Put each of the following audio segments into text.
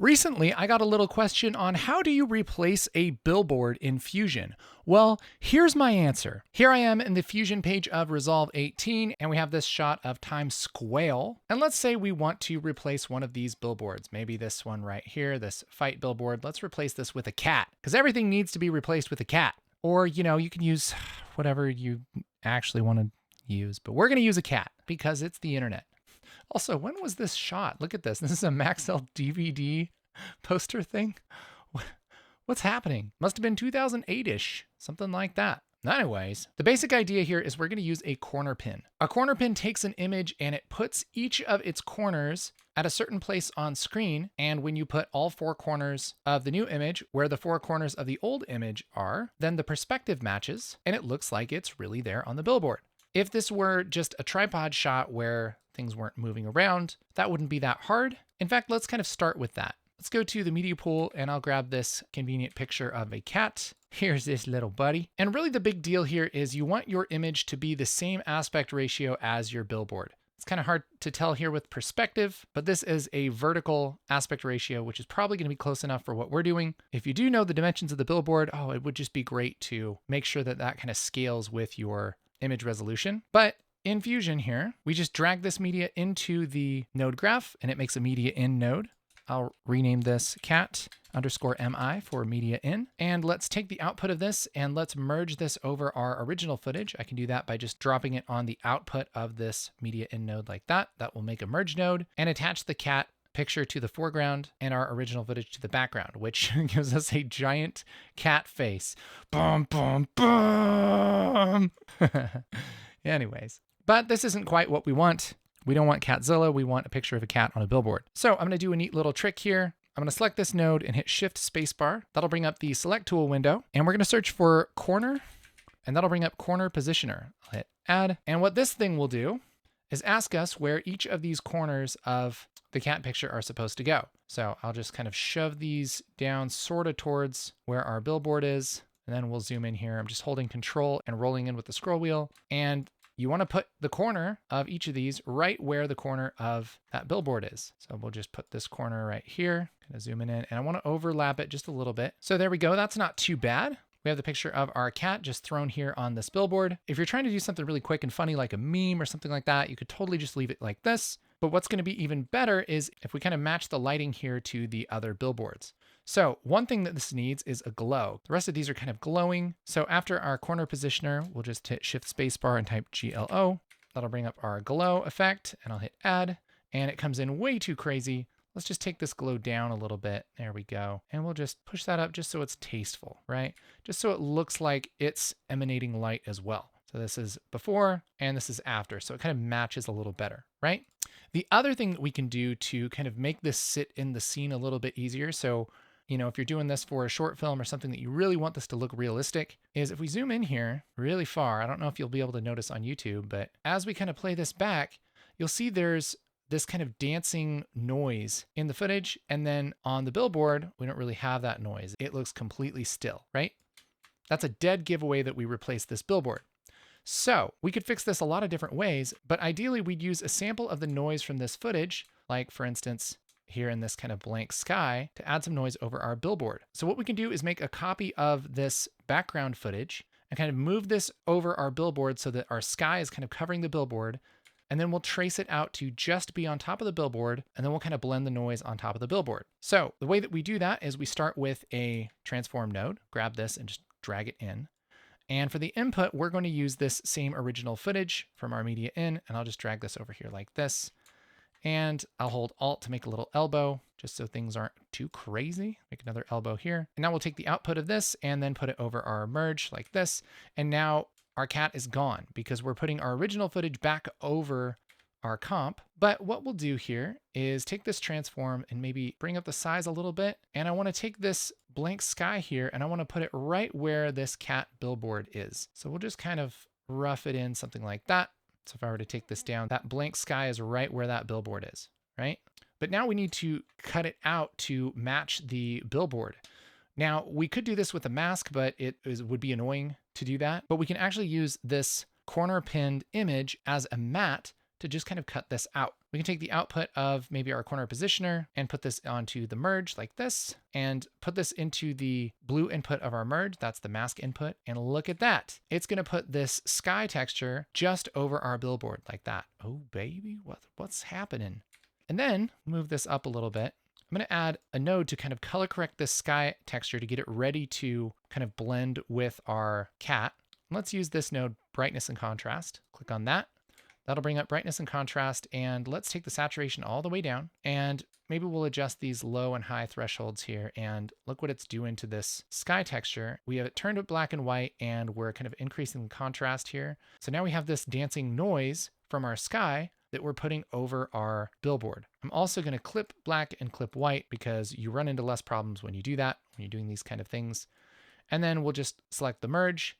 Recently, I got a little question on how do you replace a billboard in Fusion? Well, here's my answer. Here I am in the Fusion page of Resolve 18, and we have this shot of Times Square. And let's say we want to replace one of these billboards. Maybe this one right here, this fight billboard. Let's replace this with a cat, because everything needs to be replaced with a cat. Or, you can use whatever you actually want to use, but we're going to use a cat because it's the internet. Also, when was this shot? Look at this. This is a Maxell DVD poster thing. What's happening? Must have been 2008-ish, something like that. Anyways, the basic idea here is we're going to use a corner pin. A corner pin takes an image and it puts each of its corners at a certain place on screen. And when you put all four corners of the new image where the four corners of the old image are, then the perspective matches and it looks like it's really there on the billboard. If this were just a tripod shot where things weren't moving around, that wouldn't be that hard. In fact, let's kind of start with that. Let's go to the media pool and I'll grab this convenient picture of a cat. Here's this little buddy. And really the big deal here is you want your image to be the same aspect ratio as your billboard. It's kind of hard to tell here with perspective, but this is a vertical aspect ratio, which is probably going to be close enough for what we're doing. If you do know the dimensions of the billboard, it would just be great to make sure that that kind of scales with your image resolution. But in Fusion here, we just drag this media into the node graph and it makes a media in node. I'll rename this cat_mi for media in. And let's take the output of this and let's merge this over our original footage. I can do that by just dropping it on the output of this media in node like that. That will make a merge node and attach the cat picture to the foreground and our original footage to the background, which gives us a giant cat face. Boom, boom, boom. Anyways, but this isn't quite what we want. We don't want Catzilla, we want a picture of a cat on a billboard. So I'm gonna do a neat little trick here. I'm gonna select this node and hit Shift Spacebar. That'll bring up the Select Tool window. And we're gonna search for Corner, and that'll bring up Corner Positioner. I'll hit Add. And what this thing will do is ask us where each of these corners of the cat picture are supposed to go. So I'll just kind of shove these down sort of towards where our billboard is. And then we'll zoom in here. I'm just holding Control and rolling in with the scroll wheel. And you want to put the corner of each of these right where the corner of that billboard is. So we'll just put this corner right here, kind of zooming in, and I want to overlap it just a little bit. So there we go. That's not too bad. We have the picture of our cat just thrown here on this billboard. If you're trying to do something really quick and funny, like a meme or something like that, you could totally just leave it like this. But what's going to be even better is if we kind of match the lighting here to the other billboards. So one thing that this needs is a glow. The rest of these are kind of glowing. So after our corner positioner, we'll just hit Shift Spacebar and type GLO. That'll bring up our glow effect and I'll hit add and it comes in way too crazy. Let's just take this glow down a little bit. There we go. And we'll just push that up just so it's tasteful, right? Just so it looks like it's emanating light as well. So this is before and this is after. So it kind of matches a little better, right? The other thing that we can do to kind of make this sit in the scene a little bit easier. So if you're doing this for a short film or something that you really want this to look realistic, is if we zoom in here really far, I don't know if you'll be able to notice on YouTube, but as we kind of play this back, you'll see there's this kind of dancing noise in the footage. And then on the billboard, we don't really have that noise. It looks completely still, right? That's a dead giveaway that we replaced this billboard. So we could fix this a lot of different ways, but ideally we'd use a sample of the noise from this footage, like for instance, here in this kind of blank sky to add some noise over our billboard. So what we can do is make a copy of this background footage and kind of move this over our billboard so that our sky is kind of covering the billboard. And then we'll trace it out to just be on top of the billboard. And then we'll kind of blend the noise on top of the billboard. So the way that we do that is we start with a transform node, grab this and just drag it in. And for the input, we're going to use this same original footage from our media in, and I'll just drag this over here like this. And I'll hold Alt to make a little elbow, just so things aren't too crazy. Make another elbow here. And now we'll take the output of this and then put it over our merge like this. And now our cat is gone because we're putting our original footage back over our comp. But what we'll do here is take this transform and maybe bring up the size a little bit. And I want to take this blank sky here and I want to put it right where this cat billboard is. So we'll just kind of rough it in something like that. So if I were to take this down, that blank sky is right where that billboard is, right? But now we need to cut it out to match the billboard. Now we could do this with a mask, but would be annoying to do that. But we can actually use this corner pinned image as a matte to just kind of cut this out. We can take the output of maybe our corner positioner and put this onto the merge like this, and put this into the blue input of our merge. That's the mask input. And look at that. It's going to put this sky texture just over our billboard like that. Oh, baby, what's happening? And then move this up a little bit. I'm going to add a node to kind of color correct this sky texture to get it ready to kind of blend with our cat. Let's use this node, brightness and contrast. Click on that. That'll bring up brightness and contrast, and let's take the saturation all the way down, and maybe we'll adjust these low and high thresholds here, and look what it's doing to this sky texture. We have it turned to black and white, and we're kind of increasing the contrast here. So now we have this dancing noise from our sky that we're putting over our billboard. I'm also going to clip black and clip white because you run into less problems when you do that, when you're doing these kind of things. And then we'll just select the merge.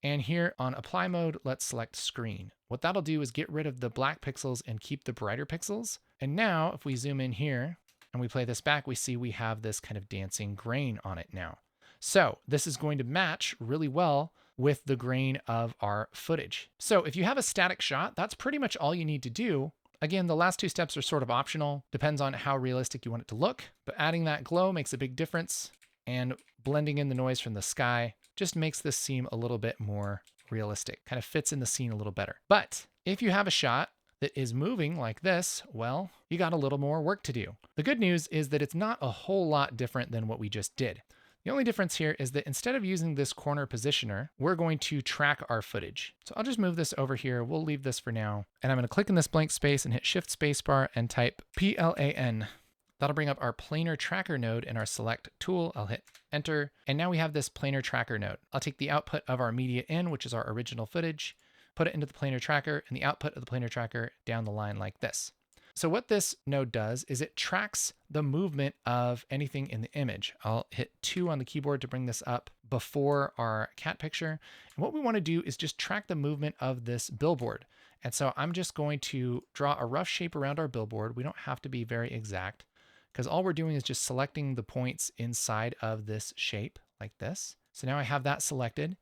And here on apply mode, let's select screen. What that'll do is get rid of the black pixels and keep the brighter pixels. And now if we zoom in here and we play this back, we see we have this kind of dancing grain on it now. So this is going to match really well with the grain of our footage. So if you have a static shot, that's pretty much all you need to do. Again, the last two steps are sort of optional, depends on how realistic you want it to look, but adding that glow makes a big difference, and blending in the noise from the sky just makes this seem a little bit more realistic, kind of fits in the scene a little better. But if you have a shot that is moving like this, well, you got a little more work to do. The good news is that it's not a whole lot different than what we just did. The only difference here is that instead of using this corner positioner, we're going to track our footage. So I'll just move this over here. We'll leave this for now. And I'm going to click in this blank space and hit Shift Spacebar and type PLAN. That'll bring up our planar tracker node in our select tool. I'll hit enter. And now we have this planar tracker node. I'll take the output of our media in, which is our original footage, put it into the planar tracker, and the output of the planar tracker down the line like this. So what this node does is it tracks the movement of anything in the image. I'll hit 2 on the keyboard to bring this up before our cat picture. And what we want to do is just track the movement of this billboard. And so I'm just going to draw a rough shape around our billboard. We don't have to be very exact, because all we're doing is just selecting the points inside of this shape like this. So now I have that selected.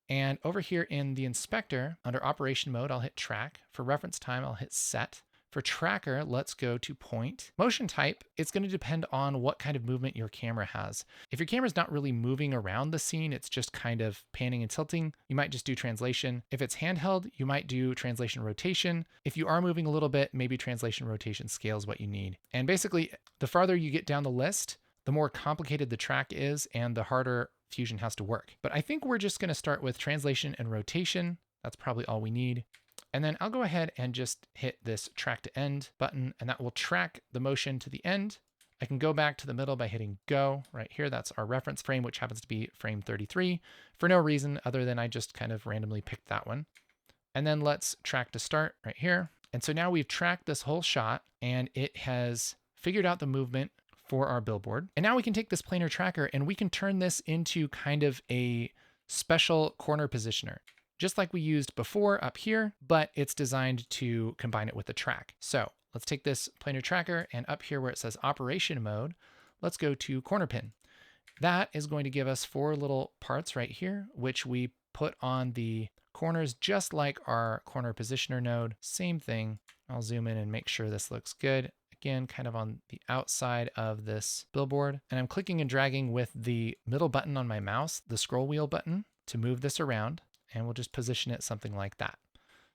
And over here in the inspector, under operation mode, I'll hit track. For reference time, I'll hit set. For tracker, let's go to point. Motion type, it's going to depend on what kind of movement your camera has. If your camera's not really moving around the scene, it's just kind of panning and tilting, you might just do translation. If it's handheld, you might do translation rotation. If you are moving a little bit, maybe translation rotation scale is what you need. And basically, the farther you get down the list, the more complicated the track is and the harder Fusion has to work. But I think we're just going to start with translation and rotation. That's probably all we need. And then I'll go ahead and just hit this track to end button, and that will track the motion to the end. I can go back to the middle by hitting go right here. That's our reference frame, which happens to be frame 33 for no reason other than I just kind of randomly picked that one. And then let's track to start right here. And so now we've tracked this whole shot and it has figured out the movement for our billboard. And now we can take this planar tracker and we can turn this into kind of a special corner positioner, just like we used before up here, but it's designed to combine it with the track. So let's take this planar tracker and up here where it says operation mode, let's go to corner pin. That is going to give us 4 little parts right here, which we put on the corners just like our corner positioner node. Same thing. I'll zoom in and make sure this looks good. Again, kind of on the outside of this billboard. And I'm clicking and dragging with the middle button on my mouse, the scroll wheel button, to move this around. And we'll just position it something like that.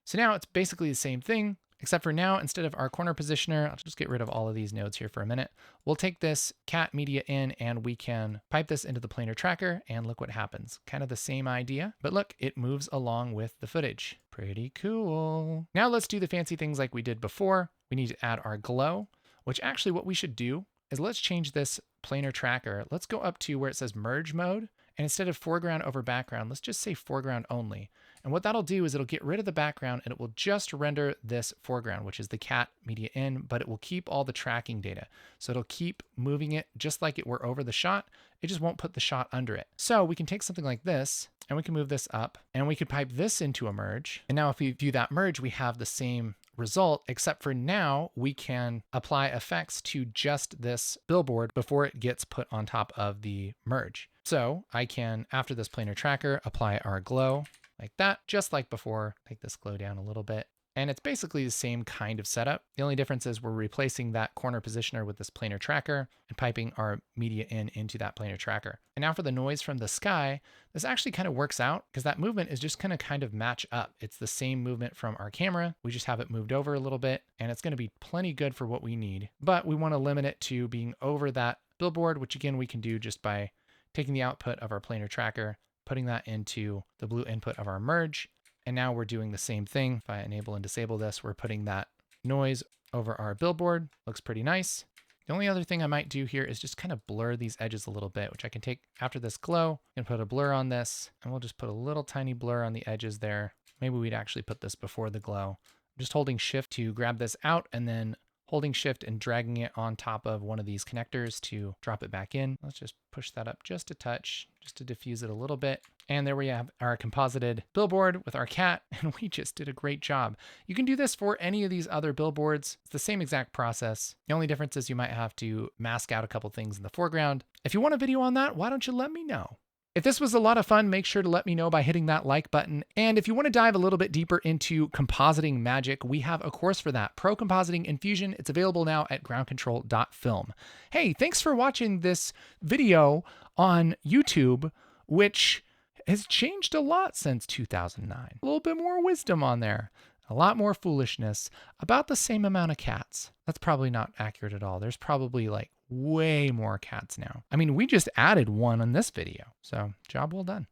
So now it's basically the same thing, except for now, instead of our corner positioner, I'll just get rid of all of these nodes here for a minute. We'll take this cat media in and we can pipe this into the planar tracker and look what happens. Kind of the same idea, but look, it moves along with the footage. Pretty cool. Now let's do the fancy things like we did before. We need to add our glow, which actually what we should do is let's change this planar tracker. Let's go up to where it says merge mode. And instead of foreground over background, let's just say foreground only. And what that'll do is it'll get rid of the background and it will just render this foreground, which is the cat media in, but it will keep all the tracking data. So it'll keep moving it just like it were over the shot. It just won't put the shot under it. So we can take something like this and we can move this up and we could pipe this into a merge. And now if we view that merge, we have the same result, except for now we can apply effects to just this billboard before it gets put on top of the merge. So I can, after this planar tracker, apply our glow like that, just like before. Take this glow down a little bit. And it's basically the same kind of setup. The only difference is we're replacing that corner positioner with this planar tracker and piping our media into that planar tracker. And now for the noise from the sky, this actually kind of works out because that movement is just going to kind of match up. It's the same movement from our camera. We just have it moved over a little bit, and it's going to be plenty good for what we need. But we want to limit it to being over that billboard, which again, we can do just by taking the output of our planar tracker, putting that into the blue input of our merge. And now we're doing the same thing. If I enable and disable this, we're putting that noise over our billboard. Looks pretty nice. The only other thing I might do here is just kind of blur these edges a little bit, which I can take after this glow and put a blur on this. And we'll just put a little tiny blur on the edges there. Maybe we'd actually put this before the glow. I'm just holding shift to grab this out and then holding shift and dragging it on top of one of these connectors to drop it back in. Let's just push that up just a touch, just to diffuse it a little bit. And there we have our composited billboard with our cat, and we just did a great job. You can do this for any of these other billboards. It's the same exact process. The only difference is you might have to mask out a couple things in the foreground. If you want a video on that, why don't you let me know? If this was a lot of fun, make sure to let me know by hitting that like button. And if you want to dive a little bit deeper into compositing magic, we have a course for that, Pro Compositing in Fusion. It's available now at groundcontrol.film. Hey, thanks for watching this video on YouTube, which has changed a lot since 2009. A little bit more wisdom on there, a lot more foolishness, about the same amount of cats. That's probably not accurate at all. There's probably like way more cats now. I mean, we just added one on this video, so job well done.